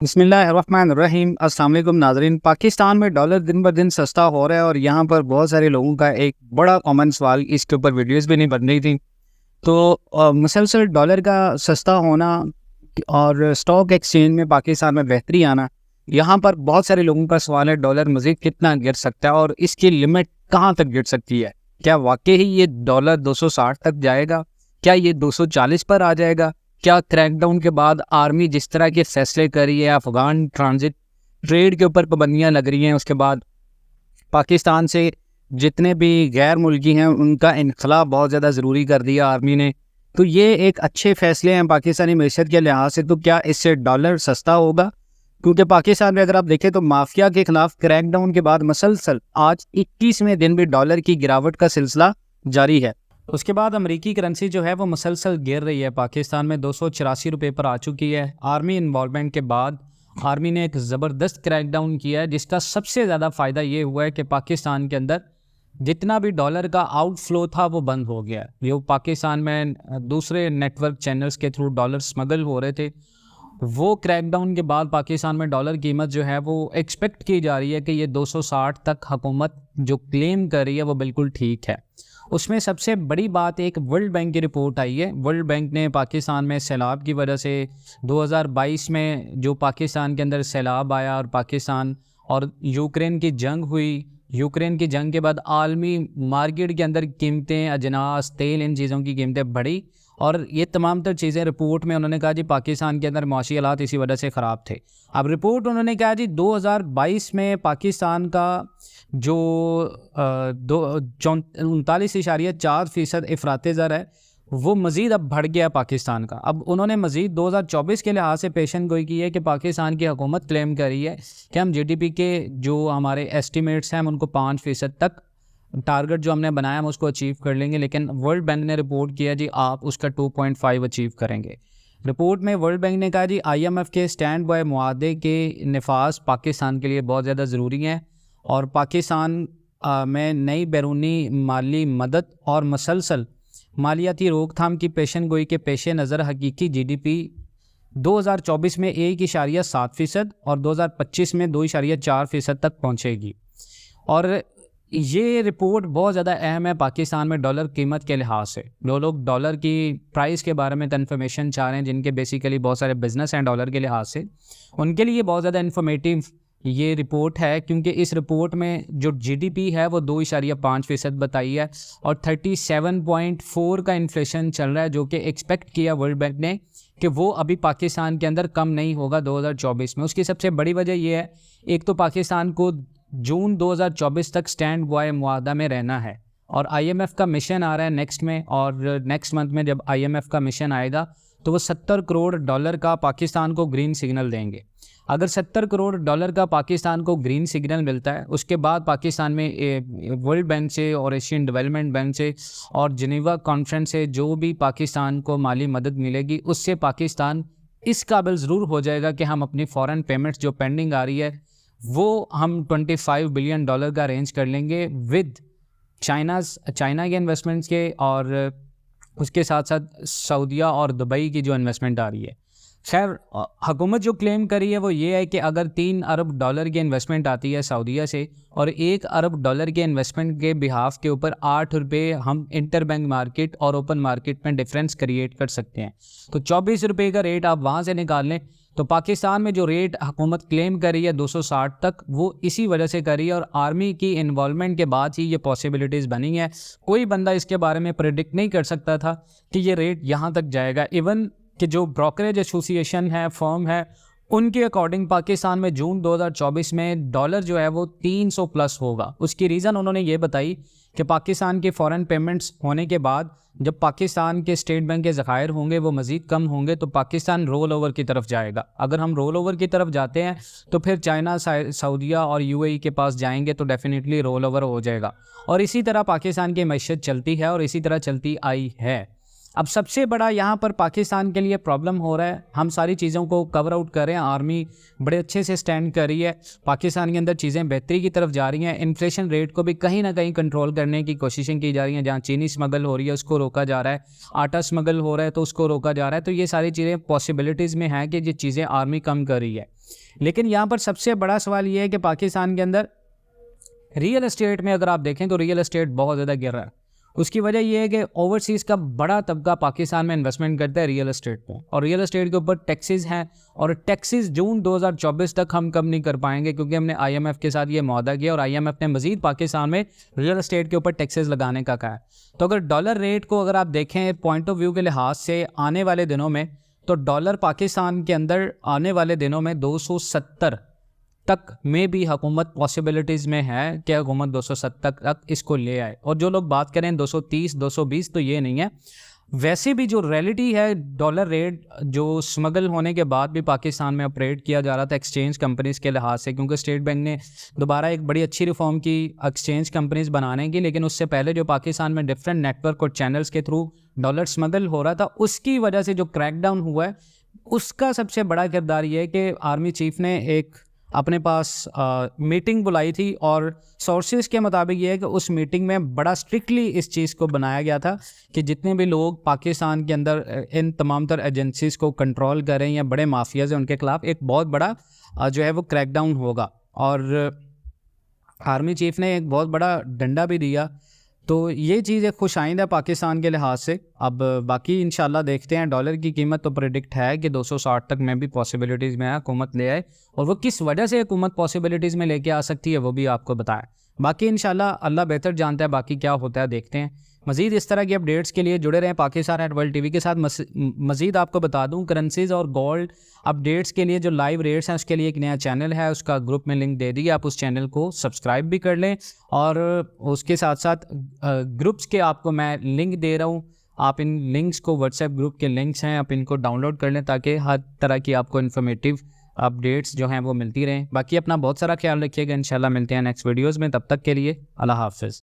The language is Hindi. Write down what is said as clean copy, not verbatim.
बिस्मिल्लाहिर्रहमानिर्रहीम। अस्सलाम वालेकुम नाज़रीन। पाकिस्तान में डॉलर दिन ब दिन सस्ता हो रहा है और यहाँ पर बहुत सारे लोगों का एक बड़ा कॉमन सवाल, इसके ऊपर वीडियोस भी नहीं बन रही थी। तो मुसलसल डॉलर का सस्ता होना और स्टॉक एक्सचेंज में पाकिस्तान में बेहतरी आना, यहाँ पर बहुत सारे लोगों का सवाल है डॉलर मज़ीद कितना गिर सकता है और इसकी लिमिट कहाँ तक गिर सकती है। क्या वाकई ही ये डॉलर 260 तक जाएगा? क्या ये 240 पर आ जाएगा? क्या क्रैकडाउन के बाद आर्मी जिस तरह के फैसले कर रही है, अफगान ट्रांजिट ट्रेड के ऊपर पाबंदियां लग रही हैं, उसके बाद पाकिस्तान से जितने भी गैर मुल्की हैं उनका इनखला बहुत ज़्यादा ज़रूरी कर दिया आर्मी ने, तो ये एक अच्छे फैसले हैं पाकिस्तानी मैशत के लिहाज से। तो क्या इससे डॉलर सस्ता होगा? क्योंकि पाकिस्तान में अगर आप देखें तो माफिया के खिलाफ क्रैकडाउन के बाद मसलसल आज 21वें दिन भी डॉलर की गिरावट का सिलसिला जारी है। उसके बाद अमेरिकी करेंसी जो है वो मसलसल गिर रही है, पाकिस्तान में 284 रुपये पर आ चुकी है। आर्मी इन्वॉल्वमेंट के बाद आर्मी ने एक ज़बरदस्त क्रैकडाउन किया है, जिसका सबसे ज़्यादा फ़ायदा ये हुआ है कि पाकिस्तान के अंदर जितना भी डॉलर का आउटफ्लो था वो बंद हो गया। ये पाकिस्तान में दूसरे नेटवर्क चैनल्स के थ्रू डॉलर स्मगल हो रहे थे, वो क्रैकडाउन के बाद पाकिस्तान में डॉलर कीमत जो है वो एक्सपेक्ट की जा रही है कि ये 260 तक हुकूमत जो क्लेम कर रही है वो बिल्कुल ठीक है। उसमें सबसे बड़ी बात, एक वर्ल्ड बैंक की रिपोर्ट आई है। वर्ल्ड बैंक ने पाकिस्तान में सैलाब की वजह से 2022 में जो पाकिस्तान के अंदर सैलाब आया और पाकिस्तान और यूक्रेन की जंग हुई, यूक्रेन की जंग के बाद आलमी मार्केट के अंदर कीमतें, अजनास, तेल, इन चीज़ों की कीमतें बढ़ी और ये तमाम तर चीज़ें रिपोर्ट में उन्होंने कहा जी पाकिस्तान के अंदर माशी हालात इसी वजह से ख़राब थे। अब रिपोर्ट उन्होंने कहा जी 2022 में पाकिस्तान का जो 39.4% इफ़राते ज़र है वो मज़ीद अब बढ़ गया पाकिस्तान का। अब उन्होंने मज़ीद 2024 के लिहाज से पेशन गोई की है कि पाकिस्तान की हुकूमत क्लेम कर रही है कि हम जीडीपी के जो हमारे एस्टिमेट्स हैं हम उनको 5% तक टारगेट जो हमने बनाया हम उसको अचीव कर लेंगे, लेकिन वर्ल्ड बैंक ने रिपोर्ट किया जी आप उसका 2.5 अचीव करेंगे। रिपोर्ट में वर्ल्ड बैंक ने कहा जी आईएमएफ के स्टैंड बाय मुआहदे के नफाज पाकिस्तान के लिए बहुत ज़्यादा ज़रूरी हैं और पाकिस्तान में नई बैरूनी माली मदद और मसलसल मालियाती रोकथाम की पेशन गोई के पेश नज़र हकीकी जीडीपी 2024 में 1.7% और 2025 में 2.4% तक पहुँचेगी। और ये रिपोर्ट बहुत ज़्यादा अहम है पाकिस्तान में डॉलर कीमत के लिहाज से। जो लोग डॉलर की प्राइस के बारे में इन्फॉर्मेशन चाह रहे हैं, जिनके बेसिकली बहुत सारे बिजनेस हैं डॉलर के लिहाज से, उनके लिए बहुत ज़्यादा इन्फॉर्मेटिव ये रिपोर्ट है, क्योंकि इस रिपोर्ट में जो जीडीपी है वो 2.5% बताई है और 37.4 का इन्फ्लेशन चल रहा है, जो कि एक्सपेक्ट किया वर्ल्ड बैंक ने कि वो अभी पाकिस्तान के अंदर कम नहीं होगा 2024 में। उसकी सबसे बड़ी वजह ये है, एक तो पाकिस्तान को जून 2024 तक स्टैंड बाय मुआहदा में रहना है और आईएमएफ का मिशन आ रहा है नेक्स्ट में, और नेक्स्ट मंथ में जब आईएमएफ का मिशन आएगा तो वो 70 करोड़ डॉलर का पाकिस्तान को ग्रीन सिग्नल देंगे। अगर 70 करोड़ डॉलर का पाकिस्तान को ग्रीन सिग्नल मिलता है, उसके बाद पाकिस्तान में वर्ल्ड बैंक से और एशियन डेवलपमेंट बैंक से और जिनेवा कॉन्फ्रेंस से जो भी पाकिस्तान को माली मदद मिलेगी, उससे पाकिस्तान इस काबिल ज़रूर हो जाएगा कि हम अपनी फ़ॉरेन पेमेंट्स जो पेंडिंग आ रही है वो हम 25 बिलियन डॉलर का अरेंज कर लेंगे विद चाइना के इन्वेस्टमेंट्स के, और उसके साथ साथ सऊदीया और दुबई की जो इन्वेस्टमेंट आ रही है। खैर हुकूमत जो क्लेम करी है वो ये है कि अगर 3 अरब डॉलर की इन्वेस्टमेंट आती है सऊदीया से और 1 अरब डॉलर के इन्वेस्टमेंट के बिहाफ के ऊपर 8 रुपये हम इंटर बैंक मार्केट और ओपन मार्केट में डिफरेंस क्रिएट कर सकते हैं। तो 24 रुपये का रेट आप वहाँ से निकाल लें, तो पाकिस्तान में जो रेट हुकूमत क्लेम कर रही है 260 तक, वो इसी वजह से कर रही है और आर्मी की इन्वॉल्वमेंट के बाद ही ये पॉसिबिलिटीज़ बनी है। कोई बंदा इसके बारे में प्रेडिक्ट नहीं कर सकता था कि ये रेट यहाँ तक जाएगा। इवन कि जो ब्रोकरेज एसोसिएशन है, फर्म है, उनके अकॉर्डिंग पाकिस्तान में जून 2024 में डॉलर जो है वो 300 प्लस होगा। उसकी रीज़न उन्होंने ये बताई कि पाकिस्तान के फॉरेन पेमेंट्स होने के बाद जब पाकिस्तान के स्टेट बैंक के ज़खायर होंगे वो मज़ीद कम होंगे तो पाकिस्तान रोल ओवर की तरफ जाएगा। अगर हम रोल ओवर की तरफ जाते हैं तो फिर चाइना, सऊदीया और यूएई के पास जाएंगे तो डेफिनेटली रोल ओवर हो जाएगा। और इसी तरह पाकिस्तान की मैशत चलती है और इसी तरह चलती आई है। अब सबसे बड़ा यहाँ पर पाकिस्तान के लिए प्रॉब्लम हो रहा है, हम सारी चीज़ों को कवर आउट कर रहे हैं, आर्मी बड़े अच्छे से स्टैंड कर रही है, पाकिस्तान के अंदर चीज़ें बेहतरी की तरफ जा रही हैं, इन्फ्लेशन रेट को भी कहीं ना कहीं कंट्रोल करने की कोशिशें की जा रही हैं, जहाँ चीनी स्मगल हो रही है उसको रोका जा रहा है, आटा स्मगल हो रहा है तो उसको रोका जा रहा है। तो ये सारी चीज़ें पॉसिबिलिटीज़ में हैं कि ये चीज़ें आर्मी कम कर रही है। लेकिन यहाँ पर सबसे बड़ा सवाल ये है कि पाकिस्तान के अंदर रियल एस्टेट में अगर आप देखें तो रियल एस्टेट बहुत ज़्यादा गिर रहा है। उसकी वजह यह है कि ओवरसीज़ का बड़ा तबका पाकिस्तान में इन्वेस्टमेंट करता है रियल एस्टेट पे, और रियल एस्टेट के ऊपर टैक्सेस हैं, और टैक्सेस जून 2024 तक हम कम नहीं कर पाएंगे, क्योंकि हमने IMF के साथ ये मुआहदा किया और IMF ने मजीद पाकिस्तान में रियल एस्टेट के ऊपर टैक्सेस लगाने का कहा है। तो अगर डॉलर रेट को अगर आप देखें पॉइंट ऑफ व्यू के लिहाज से आने वाले दिनों में, तो डॉलर पाकिस्तान के अंदर आने वाले दिनों में 270 तक में भी हुकूमत पॉसिबिलिटीज़ में है कि हुकूमत 270 तक इसको ले आए। और जो लोग बात करें 230 220 तो ये नहीं है। वैसे भी जो रियलिटी है, डॉलर रेट जो स्मगल होने के बाद भी पाकिस्तान में ऑपरेट किया जा रहा था एक्सचेंज कंपनीज़ के लिहाज से, क्योंकि स्टेट बैंक ने दोबारा एक बड़ी अच्छी रिफॉर्म की एक्सचेंज कंपनीज़ बनाने की, लेकिन उससे पहले जो पाकिस्तान में डिफरेंट नेटवर्क और चैनल्स के थ्रू डॉलर स्मगल हो रहा था, उसकी वजह से जो क्रैकडाउन हुआ है उसका सबसे बड़ा किरदार ये है कि आर्मी चीफ ने एक अपने पास मीटिंग बुलाई थी, और सोर्सेज के मुताबिक ये है कि उस मीटिंग में बड़ा स्ट्रिक्टली इस चीज़ को बनाया गया था कि जितने भी लोग पाकिस्तान के अंदर इन तमाम तर एजेंसीज़ को कंट्रोल करें या बड़े माफियाज हैं उनके खिलाफ एक बहुत बड़ा जो है वो क्रैकडाउन होगा। और आर्मी चीफ ने एक बहुत बड़ा डंडा भी दिया। तो ये चीज़ एक खुशाइंद है पाकिस्तान के लिहाज से। अब बाकी इंशाल्लाह देखते हैं। डॉलर की कीमत तो प्रेडिक्ट है कि 260 तक में भी पॉसिबिलिटीज़ में है हुकूमत ले आए, और वो किस वजह से हुकूमत पॉसिबिलिटीज़ में लेके आ सकती है वो भी आपको बताएं। बाकी इंशाल्लाह अल्लाह बेहतर जानता है बाकी क्या होता है, देखते हैं। मज़ीद इस तरह की अपडेट्स के लिए जुड़े रहें पाकिस्तान एट वर्ल्ड TV के साथ। मज़ीद आपको बता दूं करेंसीज़ और गोल्ड अपडेट्स के लिए जो लाइव रेट्स हैं उसके लिए एक नया चैनल है, उसका ग्रुप में लिंक दे दी, आप उस चैनल को सब्सक्राइब भी कर लें, और उसके साथ साथ ग्रुप्स के आपको मैं लिंक दे रहा हूँ। आप इन लिंक्स को, व्हाट्सएप ग्रुप के लिंक्स हैं, आप इनको डाउनलोड कर लें ताकि हर तरह की आपको इन्फॉर्मेटिव अपडेट्स जो हैं वो मिलती रहें। बाकी अपना बहुत सारा ख्याल रखिएगा। इंशाल्लाह मिलते हैं नेक्स्ट वीडियोज़ में, तब तक के लिए अल्लाह हाफ़िज़।